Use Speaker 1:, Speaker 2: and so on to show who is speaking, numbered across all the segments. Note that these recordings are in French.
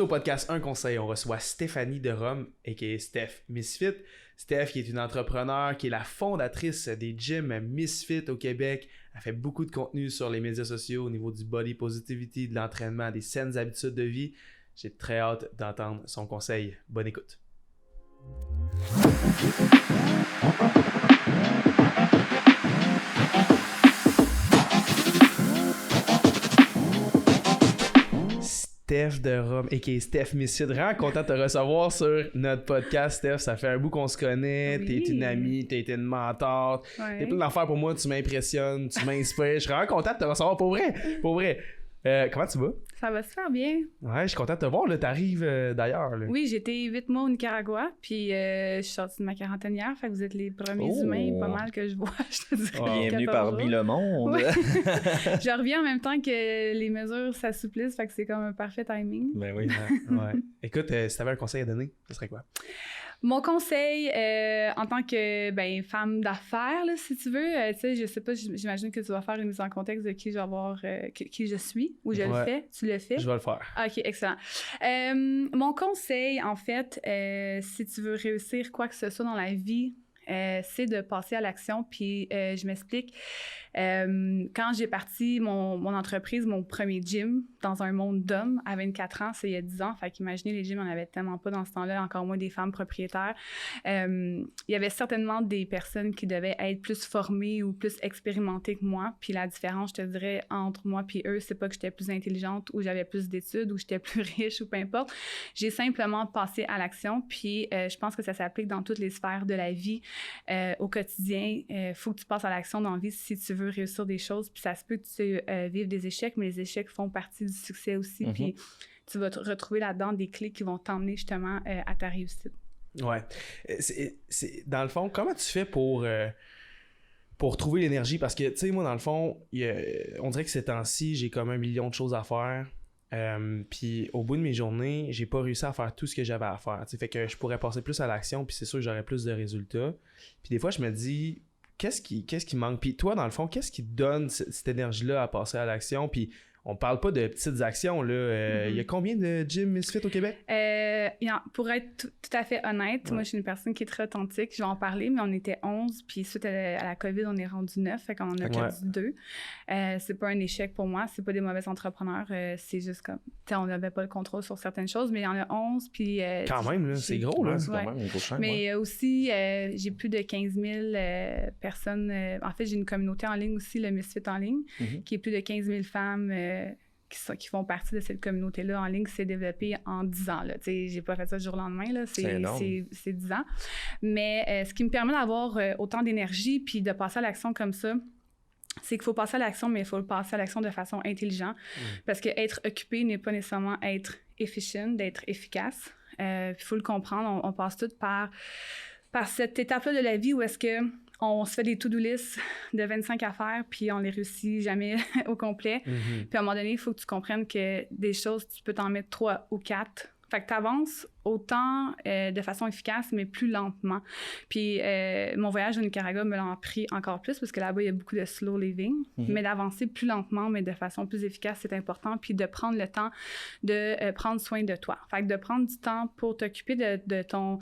Speaker 1: Aujourd'hui, au podcast Un Conseil, on reçoit Stéphanie de Rome, a.k.a. Steph Misfit. Steph, qui est une entrepreneure, qui est la fondatrice des gyms Misfit au Québec. Elle fait beaucoup de contenu sur les médias sociaux au niveau du body positivity, de l'entraînement, des saines habitudes de vie. J'ai très hâte d'entendre son conseil. Bonne écoute. Steph de Rome, a.k.a. Steph Misfit. Vraiment content de te recevoir sur notre podcast, Steph. Ça fait un bout qu'on se connaît. Oui. T'es une amie, t'es une mentor. Ouais. T'es plein d'affaires pour moi. Tu m'impressionnes, tu m'inspires. Je suis vraiment content de te recevoir pour vrai. Pour vrai. Comment tu vas?
Speaker 2: Ça va super bien.
Speaker 1: Ouais, je suis content de te voir. Là, t'arrives d'ailleurs. Là.
Speaker 2: Oui, j'ai été 8 mois au Nicaragua, puis je suis sortie de ma quarantaine hier, fait que vous êtes les premiers humains pas mal que je vois. Je te dirais.
Speaker 3: Bienvenue parmi le monde.
Speaker 2: Ouais. Je reviens en même temps que les mesures s'assouplissent, fait que c'est comme un parfait timing.
Speaker 1: Ben oui. Ouais. Écoute, si t'avais un conseil à donner, ce serait quoi?
Speaker 2: Mon conseil, en tant que femme d'affaires, là, si tu veux, tu sais, je sais pas, j'imagine que tu vas faire une mise en contexte de qui je vais avoir, qui je suis, ou je le fais. Tu le fais?
Speaker 1: Je vais le faire.
Speaker 2: OK, excellent. Mon conseil, en fait, si tu veux réussir quoi que ce soit dans la vie, c'est de passer à l'action. Puis je m'explique. Quand j'ai parti mon entreprise, mon premier gym dans un monde d'hommes à 24 ans, c'est il y a 10 ans. Fait qu'imaginez, les gyms, on avait tellement pas dans ce temps-là, encore moins des femmes propriétaires. Il y avait certainement des personnes qui devaient être plus formées ou plus expérimentées que moi. Puis la différence, je te dirais, entre moi puis eux, c'est pas que j'étais plus intelligente ou j'avais plus d'études ou j'étais plus riche ou peu importe. J'ai simplement passé à l'action. Puis je pense que ça s'applique dans toutes les sphères de la vie. Au quotidien, faut que tu passes à l'action dans la vie si tu veux réussir des choses, puis ça se peut que tu vives des échecs, mais les échecs font partie du succès aussi, puis tu vas te retrouver là-dedans des clés qui vont t'emmener justement à ta réussite.
Speaker 1: Ouais. Dans le fond, comment tu fais pour trouver l'énergie? Parce que, tu sais, moi, dans le fond, on dirait que ces temps-ci, j'ai comme 1 million de choses à faire. Puis au bout de mes journées, j'ai pas réussi à faire tout ce que j'avais à faire. Fait que je pourrais passer plus à l'action, puis c'est sûr que j'aurais plus de résultats. Puis des fois, je me dis, qu'est-ce qui manque? Puis toi, dans le fond, qu'est-ce qui te donne cette énergie-là à passer à l'action? Puis on parle pas de petites actions, là. Il y a combien de gyms Misfit au Québec?
Speaker 2: Pour être tout à fait honnête, moi, je suis une personne qui est très authentique. Je vais en parler, mais on était 11, puis suite à la COVID, on est rendu 9, fait qu'on en a perdu 2. C'est pas un échec pour moi, c'est pas des mauvais entrepreneurs, c'est juste comme, on n'avait pas le contrôle sur certaines choses, mais il y en a 11, puis...
Speaker 1: quand même, là, c'est gros, là.
Speaker 3: C'est quand même une grosse chaîne,
Speaker 2: mais aussi, j'ai plus de 15 000 personnes. En fait, j'ai une communauté en ligne aussi, le Misfit en ligne, qui est plus de 15 000 femmes... qui font partie de cette communauté-là en ligne qui s'est développée en 10 ans. Là. J'ai pas fait ça du jour au lendemain, là. C'est 10 ans. Mais ce qui me permet d'avoir autant d'énergie puis de passer à l'action comme ça, c'est qu'il faut passer à l'action, mais il faut passer à l'action de façon intelligente. Parce que être occupé n'est pas nécessairement être efficient, d'être efficace. Il faut le comprendre. On passe tout par cette étape-là de la vie où est-ce que on se fait des to-do lists de 25 affaires, puis on les réussit jamais au complet. Puis à un moment donné, il faut que tu comprennes que des choses, tu peux t'en mettre 3 ou 4. Fait que tu avances autant de façon efficace, mais plus lentement. Puis mon voyage au Nicaragua me l'a appris encore plus, parce que là-bas, il y a beaucoup de slow living, mais d'avancer plus lentement, mais de façon plus efficace, c'est important. Puis de prendre le temps de prendre soin de toi. Fait que de prendre du temps pour t'occuper de ton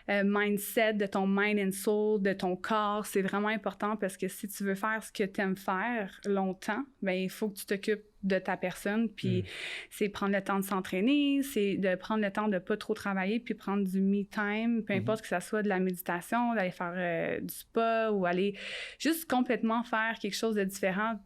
Speaker 2: mindset, de ton mind and soul, de ton corps, c'est vraiment important, parce que si tu veux faire ce que tu aimes faire longtemps, bien, il faut que tu t'occupes de ta personne, puis c'est prendre le temps de s'entraîner, c'est de prendre le temps de pas trop travailler, puis prendre du me time, peu importe que ça soit de la méditation, d'aller faire du spa ou aller juste complètement faire quelque chose de différent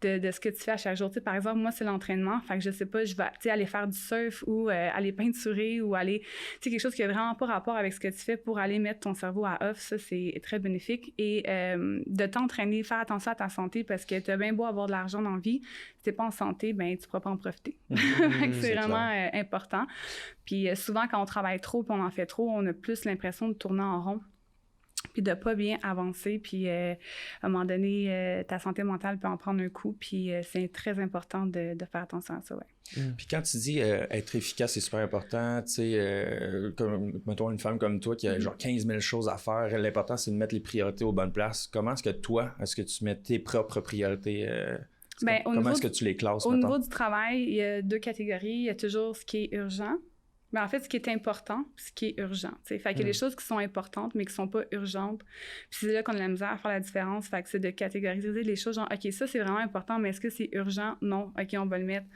Speaker 2: de ce que tu fais à chaque jour. Tu sais, par exemple, moi, c'est l'entraînement. Fait que je sais pas, je vais aller faire du surf ou aller peinturer ou aller... Tu sais, quelque chose qui a vraiment pas rapport avec ce que tu fais pour aller mettre ton cerveau à off. Ça, c'est très bénéfique. Et de t'entraîner, faire attention à ta santé, parce que tu as bien beau avoir de l'argent dans la vie, si t'es pas en santé, ben tu pourras pas en profiter. C'est vraiment important. Puis souvent, quand on travaille trop puis on en fait trop, on a plus l'impression de tourner en rond, puis de pas bien avancer, puis à un moment donné, ta santé mentale peut en prendre un coup, puis c'est très important de faire attention à ça,
Speaker 3: Puis quand tu dis être efficace, c'est super important, tu sais, comme, mettons, une femme comme toi qui a genre 15 000 choses à faire, l'important, c'est de mettre les priorités aux bonnes places. Comment est-ce que tu mets tes propres priorités? Comment est-ce que tu les classes,
Speaker 2: Au niveau du travail, il y a 2 catégories. Il y a toujours ce qui est urgent, Ben, en fait, ce qui est important, ce qui est urgent. T'sais. Fait qu'il y a des choses qui sont importantes, mais qui sont pas urgentes. Puis c'est là qu'on a la misère à faire la différence. Fait que c'est de catégoriser les choses, genre, OK, ça, c'est vraiment important, mais est-ce que c'est urgent? Non. OK, on va le mettre.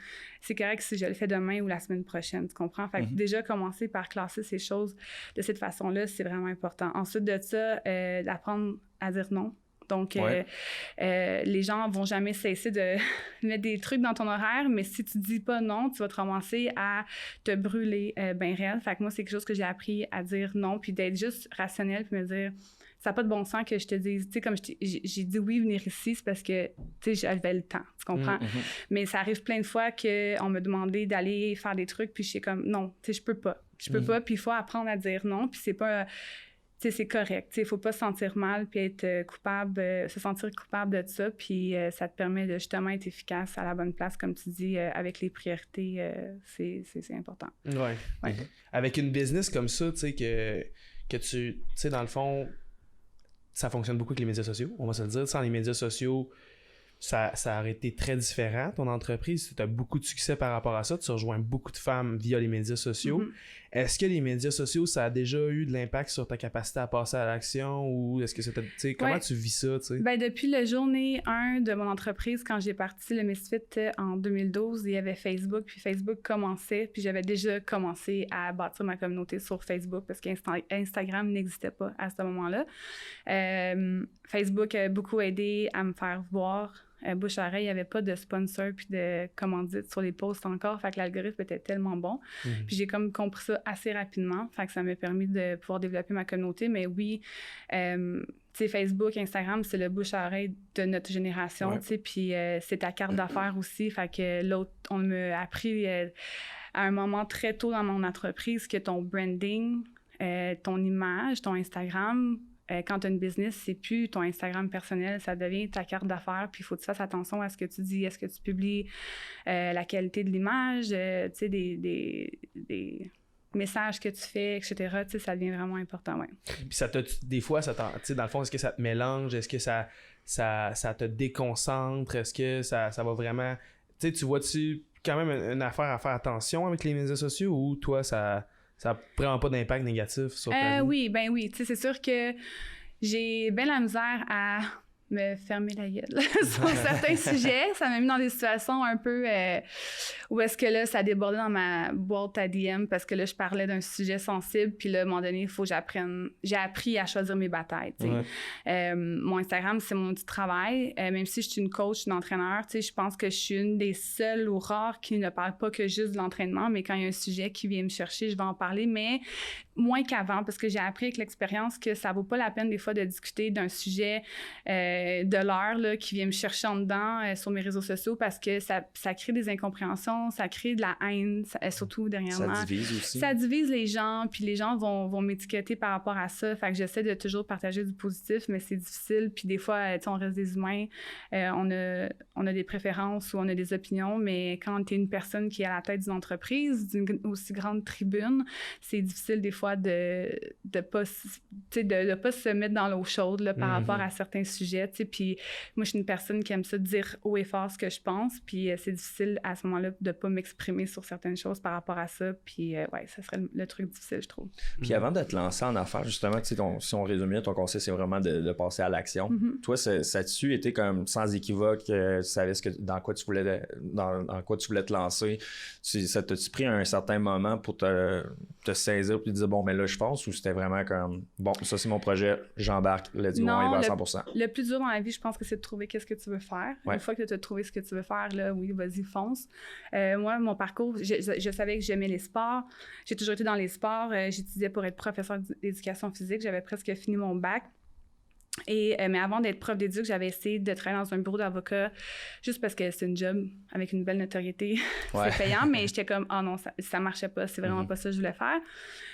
Speaker 2: C'est correct si je le fais demain ou la semaine prochaine, tu comprends? Fait que déjà, commencer par classer ces choses de cette façon-là, c'est vraiment important. Ensuite de ça, d'apprendre à dire non. Donc, les gens vont jamais cesser de mettre des trucs dans ton horaire, mais si tu dis pas non, tu vas te ramasser à te brûler ben réel. Fait que moi, c'est quelque chose que j'ai appris à dire non, puis d'être juste rationnel, puis me dire, ça n'a pas de bon sens que je te dise, tu sais, comme j'ai dit oui, venir ici, c'est parce que, tu sais, j'avais le temps, tu comprends? Mais ça arrive plein de fois qu'on me demandait d'aller faire des trucs, puis je suis comme, non, tu sais, je peux pas, puis il faut apprendre à dire non, puis c'est pas... c'est correct. Il ne faut pas se sentir mal puis être coupable, se sentir coupable de ça. Puis ça te permet de justement être efficace à la bonne place, comme tu dis, avec les priorités. C'est important.
Speaker 1: Ouais. Avec une business comme ça, tu sais, que tu sais, dans le fond, ça fonctionne beaucoup avec les médias sociaux. On va se le dire. Sans les médias sociaux, ça aurait été très différent, ton entreprise. Tu as beaucoup de succès par rapport à ça. Tu rejoins beaucoup de femmes via les médias sociaux. Est-ce que les médias sociaux, ça a déjà eu de l'impact sur ta capacité à passer à l'action ou est-ce que c'était... Tu sais, comment tu vis ça, tu sais?
Speaker 2: Ben, depuis la journée 1 de mon entreprise, quand j'ai parti le Misfit en 2012, il y avait Facebook, puis Facebook commençait, puis j'avais déjà commencé à bâtir ma communauté sur Facebook parce qu'Instagram n'existait pas à ce moment-là. Facebook a beaucoup aidé à me faire voir. Bouche à oreille, il n'y avait pas de sponsor puis de commandite sur les posts encore. Fait que l'algorithme était tellement bon. Puis j'ai comme compris ça assez rapidement. Fait que ça m'a permis de pouvoir développer ma communauté. Mais oui, tu sais, Facebook, Instagram, c'est le bouche à oreille de notre génération. Tu sais, puis c'est ta carte d'affaires aussi. Fait que l'autre, on m'a appris à un moment très tôt dans mon entreprise que ton branding, ton image, ton Instagram... quand tu as une business, c'est plus ton Instagram personnel, ça devient ta carte d'affaires. Puis il faut que tu fasses attention à ce que tu dis, à ce que tu publies, la qualité de l'image, tu sais, des messages que tu fais, etc. Tu sais, ça devient vraiment important, ouais.
Speaker 1: Puis des fois, tu sais, dans le fond, est-ce que ça te mélange? Est-ce que ça te déconcentre? Est-ce que ça va vraiment... Tu sais, tu vois-tu quand même une affaire à faire attention avec les médias sociaux ou toi, ça n'a vraiment pas d'impact négatif sur ta vie?
Speaker 2: Oui, ben oui. Tu sais, c'est sûr que j'ai bien la misère à me fermer la gueule sur certains sujets. Ça m'a mis dans des situations un peu où est-ce que là, ça débordait dans ma boîte à DM parce que là, je parlais d'un sujet sensible. Puis là, à un moment donné, il faut que j'apprenne. J'ai appris à choisir mes batailles. Tu sais. Mon Instagram, c'est mon petit travail. Même si je suis une coach, une entraîneur, tu sais, je pense que je suis une des seules ou rares qui ne parle pas que juste de l'entraînement. Mais quand il y a un sujet qui vient me chercher, je vais en parler. Mais moins qu'avant, parce que j'ai appris avec l'expérience que ça vaut pas la peine des fois de discuter d'un sujet de l'heure là, qui vient me chercher en dedans sur mes réseaux sociaux parce que ça crée des incompréhensions, ça crée de la haine, surtout dernièrement.
Speaker 3: Ça divise aussi.
Speaker 2: Ça divise les gens, puis les gens vont m'étiqueter par rapport à ça. Fait que j'essaie de toujours partager du positif, mais c'est difficile. Puis des fois, on reste des humains, on a des préférences ou on a des opinions, mais quand tu es une personne qui est à la tête d'une entreprise, d'une aussi grande tribune, c'est difficile des fois de pas se mettre dans l'eau chaude là, par rapport à certains sujets. Puis moi, je suis une personne qui aime ça dire haut et fort ce que je pense. Puis c'est difficile à ce moment-là de pas m'exprimer sur certaines choses par rapport à ça. Puis ouais, ça serait le truc difficile, je trouve.
Speaker 3: Puis avant de te lancer en affaires, justement, tu sais, si on résumait, ton conseil, c'est vraiment de passer à l'action. Toi, ça a-tu été comme sans équivoque, tu savais dans quoi tu voulais te lancer? Ça t'a-tu pris un certain moment pour te saisir puis te dire, bon, mais là, je fonce, ou c'était vraiment comme, bon, ça, c'est mon projet, j'embarque, let's go, on y va à 100%?
Speaker 2: Le plus dur dans la vie, je pense que c'est de trouver qu'est-ce que tu veux faire. Une fois que tu as trouvé ce que tu veux faire, là, oui, vas-y, fonce. Moi, mon parcours, je savais que j'aimais les sports. J'ai toujours été dans les sports. J'étudiais pour être professeur d'éducation physique. J'avais presque fini mon bac. Mais avant d'être prof d'éduc, j'avais essayé de travailler dans un bureau d'avocat juste parce que c'est une job avec une belle notoriété. C'est payant, mais j'étais comme, oh non, ça marchait pas. C'est vraiment pas ça que je voulais faire.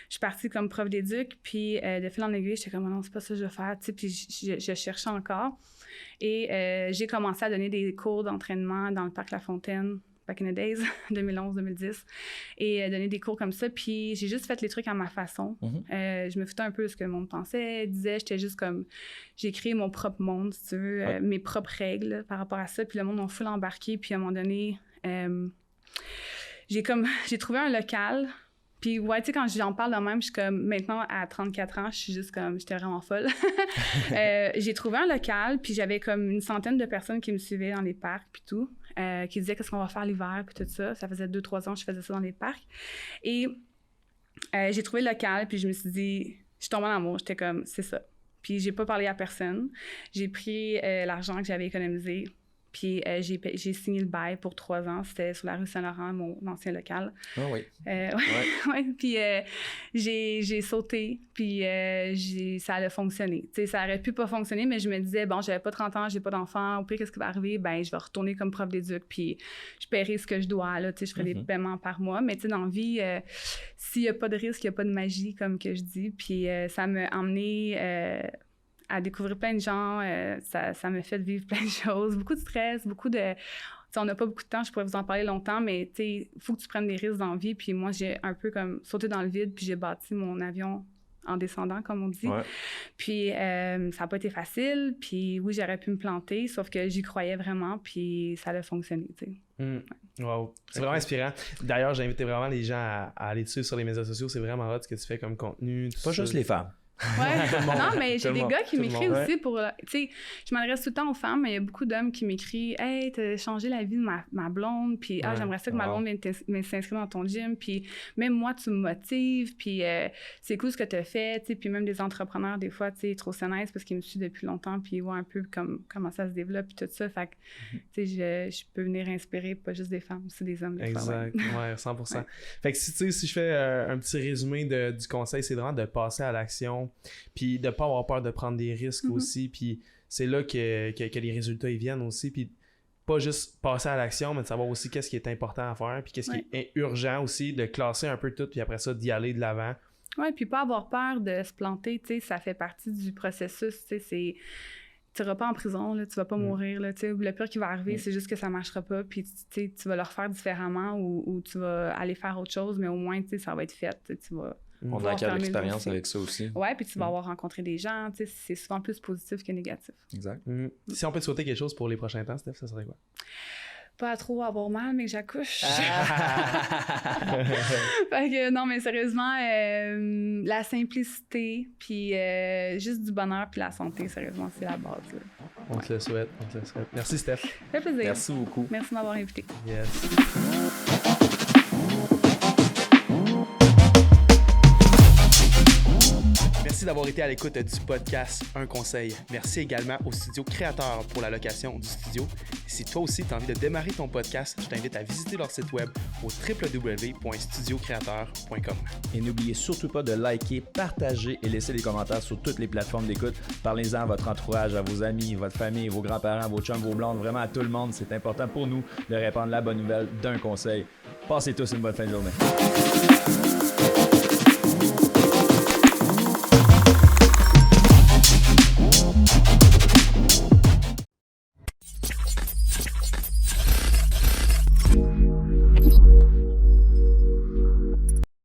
Speaker 2: Je suis partie comme prof d'éduc, puis de fil en aiguille, j'étais comme, oh non, c'est pas ça que je veux faire. Tu sais, puis je cherchais encore. Et j'ai commencé à donner des cours d'entraînement dans le parc La Fontaine, back in the days, 2011-2010, et donner des cours comme ça. Puis j'ai juste fait les trucs à ma façon. Je me foutais un peu de ce que le monde pensait, disait. J'étais juste comme... J'ai créé mon propre monde, si tu veux, mes propres règles par rapport à ça. Puis le monde m'a full embarqué. Puis à un moment donné, j'ai trouvé un local. Puis, ouais, tu sais, quand j'en parle de même, je suis comme, maintenant, à 34 ans, je suis juste comme, j'étais vraiment folle. J'ai trouvé un local, puis j'avais comme une centaine de personnes qui me suivaient dans les parcs, puis tout, qui disaient qu'est-ce qu'on va faire l'hiver, puis tout ça. Ça faisait 2-3 ans que je faisais ça dans les parcs. Et j'ai trouvé le local, puis je me suis dit, je suis tombée en amour. J'étais comme, c'est ça. Puis, j'ai pas parlé à personne. J'ai pris l'argent que j'avais économisé. Puis j'ai signé le bail pour 3 ans. C'était sur la rue Saint-Laurent, mon ancien local.
Speaker 3: Ah oui.
Speaker 2: Ouais. Puis j'ai sauté, puis ça a fonctionné. Tu sais, ça aurait pu pas fonctionner, mais je me disais, bon, j'avais pas 30 ans, j'ai pas d'enfant. Au pire, qu'est-ce qui va arriver? Ben, je vais retourner comme prof d'éduc, puis je paierai ce que je dois, là. Tu sais, je ferai des paiements par mois. Mais tu sais, dans la vie, s'il y a pas de risque, il y a pas de magie, comme que je dis. Puis ça m'a emmené... à découvrir plein de gens, ça m'a fait vivre plein de choses, beaucoup de stress, beaucoup de... T'sais, on n'a pas beaucoup de temps, je pourrais vous en parler longtemps, mais il faut que tu prennes des risques dans la vie. Puis moi, j'ai un peu comme sauté dans le vide, puis j'ai bâti mon avion en descendant, comme on dit. Ouais. Puis ça n'a pas été facile, puis oui, j'aurais pu me planter, sauf que j'y croyais vraiment, puis ça a fonctionné, tu sais.
Speaker 1: Wow. C'est vraiment inspirant. D'ailleurs, j'ai invité vraiment les gens à aller dessus sur les médias sociaux. C'est vraiment hot ce que tu fais comme contenu.
Speaker 3: Pas juste les femmes.
Speaker 2: Ouais, non, mais j'ai des gars qui m'écrivent aussi pour... Tu sais, je m'adresse tout le temps aux femmes, mais il y a beaucoup d'hommes qui m'écrivent « Hey, t'as changé la vie de ma blonde, puis j'aimerais ça que ma blonde vienne s'inscrire dans ton gym, puis même moi, tu me motives, puis c'est cool ce que t'as fait, tu sais, puis même des entrepreneurs, des fois, tu sais, trop se nice parce qu'ils me suivent depuis longtemps, puis ils voient un peu comment ça se développe, puis tout ça, fait que, tu sais, je peux venir inspirer pas juste des femmes, aussi des hommes.
Speaker 1: Exact, ouais, 100%. Ouais. Fait que si je fais un petit résumé du conseil, c'est vraiment de passer à l'action, puis de pas avoir peur de prendre des risques aussi, puis c'est là que les résultats ils viennent aussi, puis pas juste passer à l'action, mais de savoir aussi qu'est-ce qui est important à faire, puis qu'est-ce qui est urgent aussi, de classer un peu tout, puis après ça, d'y aller de l'avant.
Speaker 2: Ouais, puis pas avoir peur de se planter, tu sais, ça fait partie du processus, tu sais, tu iras pas en prison, là, tu vas pas mourir, là, tu sais, le pire qui va arriver, c'est juste que ça marchera pas, puis tu vas le refaire différemment ou tu vas aller faire autre chose, mais au moins, tu sais, ça va être fait, tu vas...
Speaker 3: On a acquis l'expérience avec ça aussi.
Speaker 2: Ouais, puis tu vas avoir rencontré des gens, tu sais, c'est souvent plus positif que négatif.
Speaker 3: Exact.
Speaker 1: Si on peut te souhaiter quelque chose pour les prochains temps, Steph, ça serait quoi?
Speaker 2: Pas trop avoir mal, mais que j'accouche. Fait que non, mais sérieusement, la simplicité, puis juste du bonheur, puis la santé, sérieusement, c'est la base. Là.
Speaker 1: On te le souhaite, Merci, Steph.
Speaker 2: Ça fait plaisir.
Speaker 3: Merci beaucoup.
Speaker 2: Merci de m'avoir invité.
Speaker 1: Yes. Merci d'avoir été à l'écoute du podcast Un Conseil. Merci également au Studio Créateur pour la location du studio. Si toi aussi tu as envie de démarrer ton podcast, je t'invite à visiter leur site web au www.studiocreateur.com.
Speaker 3: Et n'oubliez surtout pas de liker, partager et laisser des commentaires sur toutes les plateformes d'écoute. Parlez-en à votre entourage, à vos amis, votre famille, vos grands-parents, vos chums, vos blondes, vraiment à tout le monde. C'est important pour nous de répandre la bonne nouvelle d'Un Conseil. Passez tous une bonne fin de journée.